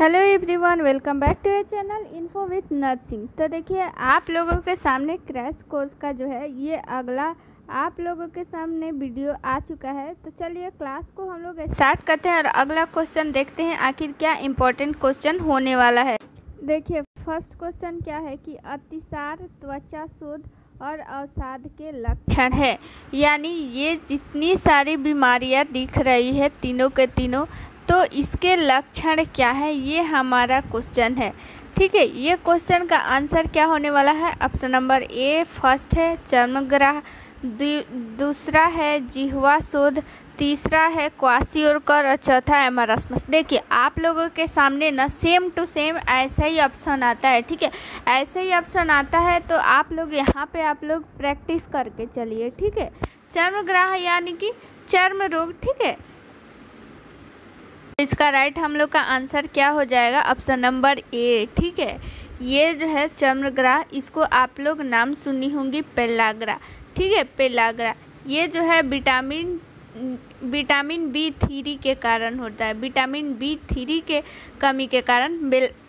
Hello everyone, welcome back to your channel info with nursing. तो देखिए, आप लोगों के सामने क्रैश कोर्स का जो है ये अगला आप लोगों के सामने वीडियो आ चुका है। तो चलिए क्लास को हम लोग स्टार्ट करते हैं और अगला क्वेश्चन देखते हैं आखिर क्या इम्पोर्टेंट क्वेश्चन होने वाला है। देखिए, फर्स्ट क्वेश्चन क्या है कि अतिसार त्वचा शोथ और अवसाद के लक्षण है। यानी ये जितनी सारी बीमारियां दिख रही है तीनों के तीनों, तो इसके लक्षण क्या है, ये हमारा क्वेश्चन है। ठीक है, ये क्वेश्चन का आंसर क्या होने वाला है? ऑप्शन नंबर ए फर्स्ट है चर्मग्राह, दूसरा है जिह्वा शोथ, तीसरा है क्वासियोरकर और चौथा है मरासमस। देखिए, आप लोगों के सामने ना सेम टू सेम ऐसा ही ऑप्शन आता है। ठीक है, ऐसे ही ऑप्शन आता है तो आप लोग यहाँ पे आप लोग प्रैक्टिस करके चलिए। ठीक है, चर्मग्राह यानी कि चर्म रोग। ठीक है, इसका राइट हम लोग का आंसर क्या हो जाएगा? ऑप्शन नंबर ए। ठीक है, ये जो है चर्मग्राह, इसको आप लोग नाम सुनी होंगी पेलाग्रा। ठीक है, पेलाग्रा ये जो है विटामिन B3 के कारण होता है। विटामिन B3 के कमी के कारण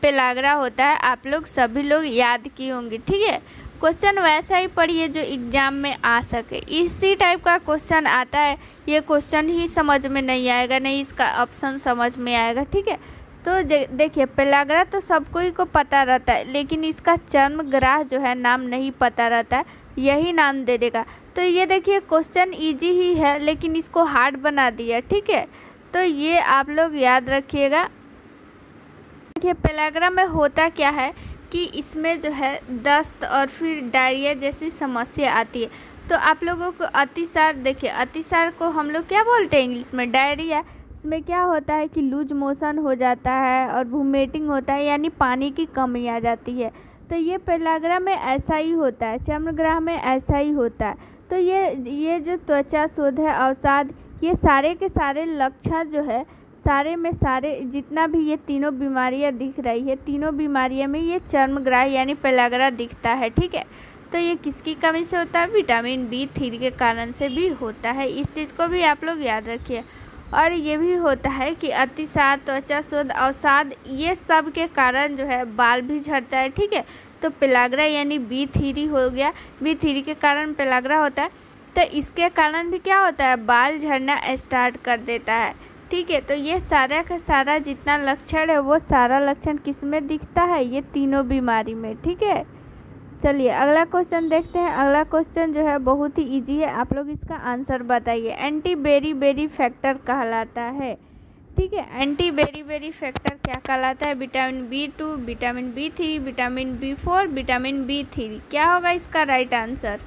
पेलाग्रा होता है। आप लोग सभी लोग याद की होंगी। ठीक है, क्वेश्चन वैसा ही पढ़िए जो एग्जाम में आ सके। इसी टाइप का क्वेश्चन आता है, ये क्वेश्चन ही समझ में नहीं आएगा, नहीं इसका ऑप्शन समझ में आएगा। ठीक है, तो देखिए, पेलाग्रा तो सबको ही को पता रहता है, लेकिन इसका चर्मग्राह जो है नाम नहीं पता रहता है, यही नाम दे देगा। तो ये देखिए, क्वेश्चन इजी ही है लेकिन इसको हार्ड बना दिया। ठीक है, तो ये आप लोग याद रखिएगा। देखिए, पेलाग्रा में होता क्या है कि इसमें जो है दस्त और फिर डायरिया जैसी समस्या आती है। तो आप लोगों को अतिसार, देखिए अतिसार को हम लोग क्या बोलते हैं इंग्लिश में? डायरिया। इसमें क्या होता है कि लूज मोशन हो जाता है और वोमिटिंग होता है, यानी पानी की कमी आ जाती है। तो ये पेलाग्रा में ऐसा ही होता है, चर्मग्राह में ऐसा ही होता है। तो ये जो त्वचा शोथ है, अवसाद, ये सारे के सारे लक्षण जो है, सारे में सारे जितना भी ये तीनों बीमारियां दिख रही है, तीनों बीमारियों में ये चर्मग्राह यानी पेलाग्रा दिखता है। ठीक है, तो ये किसकी कमी से होता है? विटामिन B3 के कारण से भी होता है। इस चीज़ को भी आप लोग याद रखिए। और ये भी होता है कि अतिसार, त्वचा शोथ, अवसाद, ये सब के कारण जो है बाल भी झड़ता है। ठीक है, तो पेलाग्रा यानी B3 हो गया, B3 के कारण पेलाग्रा होता है। तो इसके कारण भी क्या होता है? बाल झड़ना स्टार्ट कर देता है। ठीक है, तो ये सारा का सारा जितना लक्षण है वो सारा लक्षण किस में दिखता है? ये तीनों बीमारी में। ठीक है, चलिए अगला क्वेश्चन देखते हैं। अगला क्वेश्चन जो है बहुत ही इजी है, आप लोग इसका आंसर बताइए। एंटी बेरी फैक्टर कहलाता है। ठीक है, एंटी बेरी फैक्टर क्या कहलाता है? Vitamin B2, vitamin B3, vitamin B4, vitamin B3। क्या होगा इसका राइट आंसर?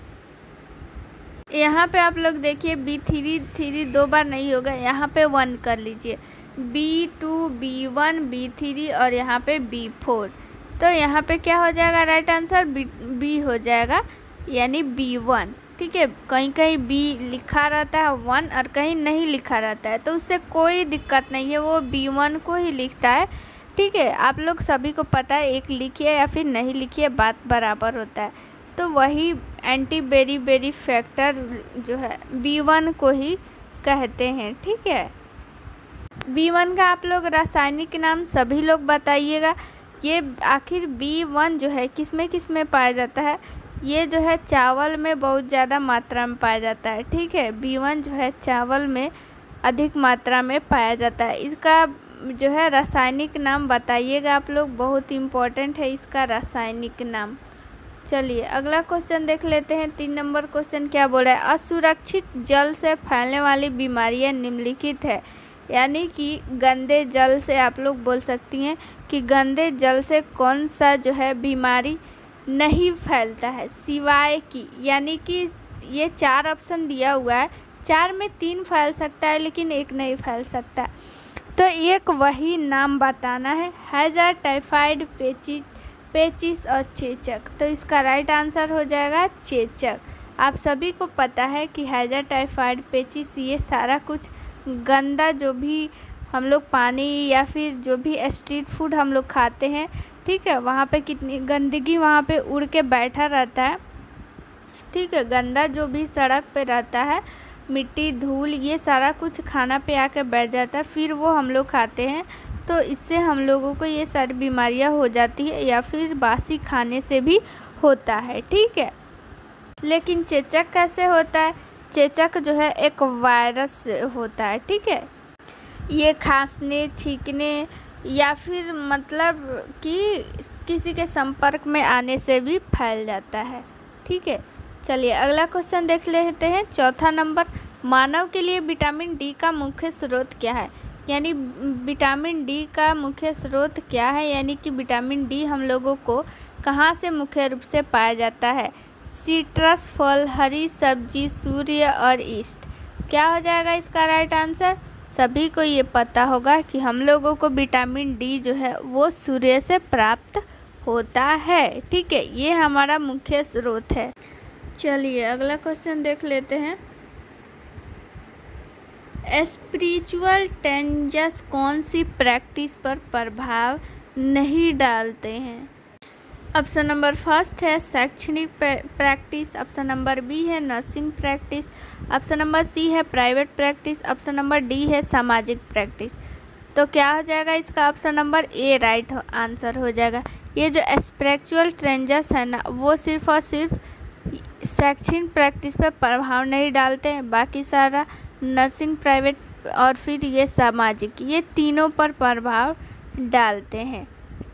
यहाँ पे आप लोग देखिए, B3 दो बार नहीं होगा, यहाँ पे 1 कर लीजिए। B2, B1, B3 और यहाँ पे B4। तो यहाँ पे क्या हो जाएगा राइट आंसर? B हो जाएगा, यानी B1। ठीक है, कहीं कहीं B लिखा रहता है 1 और कहीं नहीं लिखा रहता है, तो उससे कोई दिक्कत नहीं है, वो B1 को ही लिखता है। ठीक है, आप लोग सभी को पता है, एक लिखिए या फिर नहीं लिखिए, बात बराबर होता है। तो वही एंटी बेरी फैक्टर जो है B1 को ही कहते हैं। ठीक है, B1 का आप लोग रासायनिक नाम सभी लोग बताइएगा। ये आखिर B1 जो है किस में पाया जाता है? ये जो है चावल में बहुत ज़्यादा मात्रा में पाया जाता है। ठीक है, B1 जो है चावल में अधिक मात्रा में पाया जाता है। इसका जो है रासायनिक नाम बताइएगा आप लोग, बहुत इम्पोर्टेंट है इसका रासायनिक नाम। चलिए अगला क्वेश्चन देख लेते हैं। 3 नंबर क्वेश्चन क्या बोल रहा है? असुरक्षित जल से फैलने वाली बीमारियां निम्नलिखित है। यानी कि गंदे जल से, आप लोग बोल सकती हैं कि गंदे जल से कौन सा जो है बीमारी नहीं फैलता है सिवाय कि, यानी कि ये 4 ऑप्शन दिया हुआ है, 4 में 3 फैल सकता है लेकिन एक नहीं फैल सकता। तो एक वही नाम बताना है, हैजा, टाइफाइड, पेचिस और चेचक। तो इसका राइट आंसर हो जाएगा चेचक। आप सभी को पता है कि हैजा, टाइफाइड, पेचिस, ये सारा कुछ गंदा जो भी हम लोग पानी या फिर जो भी स्ट्रीट फूड हम लोग खाते हैं, ठीक है, वहाँ पे कितनी गंदगी वहाँ पे उड़ के बैठा रहता है। ठीक है, गंदा जो भी सड़क पे रहता है, मिट्टी, धूल, ये सारा कुछ खाना पे आके बैठ जाता है, फिर वो हम लोग खाते हैं। तो इससे हम लोगों को ये सारी बीमारियां हो जाती है, या फिर बासी खाने से भी होता है, ठीक है। लेकिन चेचक कैसे होता है? चेचक जो है एक वायरस होता है, ठीक है। ये खांसने, छींकने या फिर मतलब कि किसी के संपर्क में आने से भी फैल जाता है, ठीक है। चलिए अगला क्वेश्चन देख लेते हैं। चौथा नंबर, मानव के लिए विटामिन डी का मुख्य स्रोत क्या है? यानी विटामिन डी का मुख्य स्रोत क्या है, यानी कि विटामिन डी हम लोगों को कहाँ से मुख्य रूप से पाया जाता है? सिट्रस फल, हरी सब्जी, सूर्य और ईस्ट। क्या हो जाएगा इसका राइट आंसर? सभी को ये पता होगा कि हम लोगों को विटामिन डी जो है वो सूर्य से प्राप्त होता है, ठीक है। ये हमारा मुख्य स्रोत है। चलिए अगला क्वेश्चन देख लेते हैं। स्पिरिचुअल टेंजेस कौन सी प्रैक्टिस पर प्रभाव नहीं डालते हैं? ऑप्शन नंबर फर्स्ट है शैक्षणिक प्रैक्टिस, ऑप्शन नंबर बी है nursing practice, option number C है private practice, option number D है सामाजिक प्रैक्टिस। तो क्या हो जाएगा इसका? Option number A right answer हो जाएगा। ये जो स्पिरिचुअल ट्रेंजेस है ना, वो सिर्फ और सिर्फ शैक्षणिक प्रैक्टिस पर प्रभाव नहीं डालते हैं, बाकी सारा नर्सिंग, प्राइवेट और फिर ये सामाजिक, ये तीनों पर प्रभाव डालते हैं,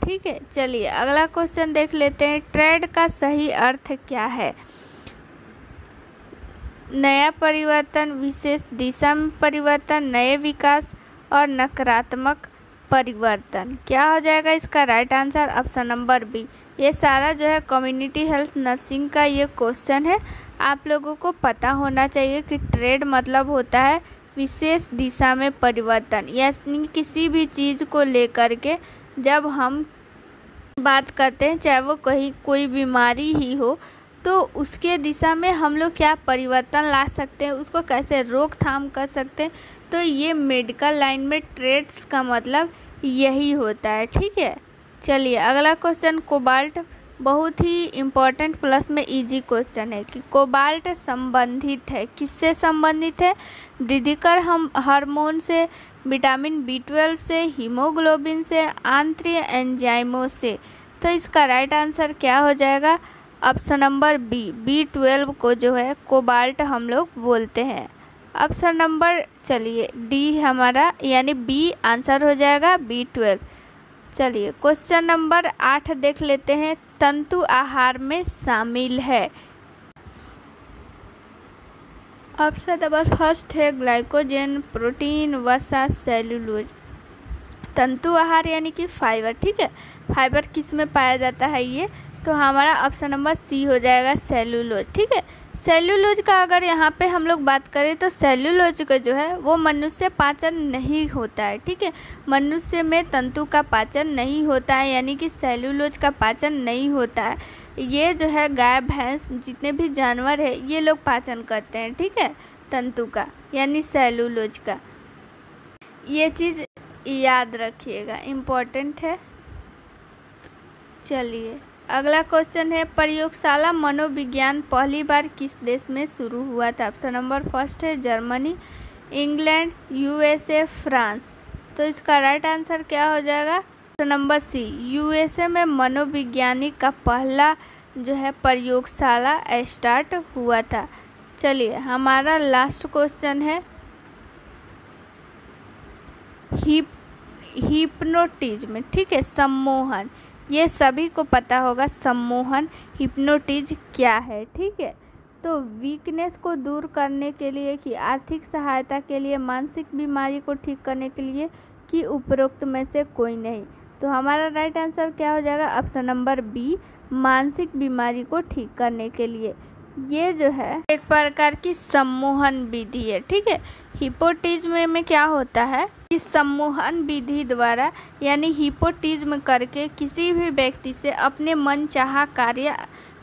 ठीक है। चलिए अगला क्वेश्चन देख लेते हैं। ट्रेड का सही अर्थ क्या है? नया परिवर्तन, विशेष दिशा में परिवर्तन, नए विकास और नकारात्मक परिवर्तन। क्या हो जाएगा इसका right answer? Option number B. ये सारा जो है कम्युनिटी हेल्थ नर्सिंग का ये क्वेश्चन है। आप लोगों को पता होना चाहिए कि ट्रेड मतलब होता है विशेष दिशा में परिवर्तन, यानी किसी भी चीज़ को लेकर के जब हम बात करते हैं, चाहे वो कोई बीमारी ही हो, तो उसके दिशा में हम लोग क्या परिवर्तन ला सकते हैं, उसको कैसे रोकथाम कर सकते हैं। तो ये मेडिकल लाइन में ट्रेड्स का मतलब यही होता है, ठीक है। चलिए अगला क्वेश्चन, कोबाल्ट बहुत ही इम्पोर्टेंट प्लस में इजी क्वेश्चन है कि कोबाल्ट संबंधित है, किससे संबंधित है? वृद्धिकर हार्मोन से, विटामिन बी12 से, हीमोग्लोबिन से, आंतरिक एंजाइमों से। तो इसका राइट आंसर क्या हो जाएगा? ऑप्शन नंबर बी, बी12 को जो है कोबाल्ट हम लोग बोलते हैं। ऑप्शन नंबर चलिए डी हमारा यानी बी आंसर हो जाएगा, बी12। चलिए क्वेश्चन नंबर 8 देख लेते हैं। तंतु आहार में शामिल है। ऑप्शन नंबर फर्स्ट है ग्लाइकोजन, प्रोटीन, वसा, सेल्यूलोज। तंतु आहार यानी कि फाइबर, ठीक है। फाइबर किस में पाया जाता है ये? तो हमारा ऑप्शन नंबर सी हो जाएगा, सेल्यूलोज, ठीक है। सेल्यूलोज का अगर यहाँ पे हम लोग बात करें तो सेल्यूलोज का जो है वो मनुष्य पाचन नहीं होता है, ठीक है। मनुष्य में तंतु का पाचन नहीं होता है, यानी कि सेल्यूलोज का पाचन नहीं होता है। ये जो है गाय, भैंस, जितने भी जानवर है ये लोग पाचन करते हैं, ठीक है, तंतु का यानी सेल्यूलोज का। ये चीज़ याद रखिएगा, इम्पोर्टेंट है। चलिए अगला क्वेश्चन है, प्रयोगशाला मनोविज्ञान पहली बार किस देश में शुरू हुआ था? ऑप्शन नंबर फर्स्ट है जर्मनी, इंग्लैंड, यूएसए, फ्रांस। तो इसका राइट आंसर क्या हो जाएगा? ऑप्शन नंबर सी, यूएसए में मनोविज्ञानिक का पहला जो है प्रयोगशाला स्टार्ट हुआ था। चलिए हमारा लास्ट क्वेश्चन है, हिप्नोटिज्म, ठीक है, सम्मोहन। ये सभी को पता होगा सम्मोहन, हिप्नोटिज्म क्या है, ठीक है। तो वीकनेस को दूर करने के लिए, कि आर्थिक सहायता के लिए, मानसिक बीमारी को ठीक करने के लिए, कि उपरोक्त में से कोई नहीं। तो हमारा राइट आंसर क्या हो जाएगा? ऑप्शन नंबर बी, मानसिक बीमारी को ठीक करने के लिए। ये जो है एक प्रकार की सम्मोहन विधि है, ठीक है। हिप्नोटिज्म में क्या होता है कि सम्मोहन विधि द्वारा यानी हिप्नोटिज्म करके किसी भी व्यक्ति से अपने मनचाहा कार्य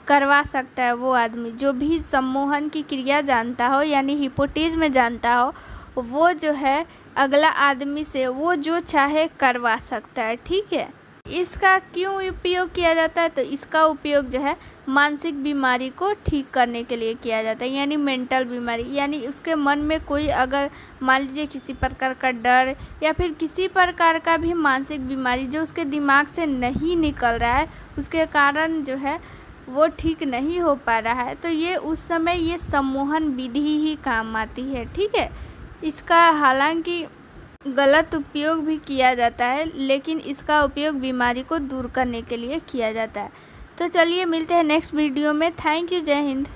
करवा सकता है। वो आदमी जो भी सम्मोहन की क्रिया जानता हो यानी हिप्नोटिज्म जानता हो, वो जो है अगला आदमी से वो जो चाहे करवा सकता है, ठीक है। इसका क्यों उपयोग किया जाता है? तो इसका उपयोग जो है मानसिक बीमारी को ठीक करने के लिए किया जाता है, यानी मेंटल बीमारी, यानी उसके मन में कोई अगर मान लीजिए किसी प्रकार का डर या फिर किसी प्रकार का भी मानसिक बीमारी जो उसके दिमाग से नहीं निकल रहा है, उसके कारण जो है वो ठीक नहीं हो पा रहा है, तो ये उस समय ये सम्मोहन विधि ही काम आती है। ठीक है, इसका हालांकि गलत उपयोग भी किया जाता है, लेकिन इसका उपयोग बीमारी को दूर करने के लिए किया जाता है। तो चलिए मिलते हैं नेक्स्ट वीडियो में। थैंक यू, जय हिंद।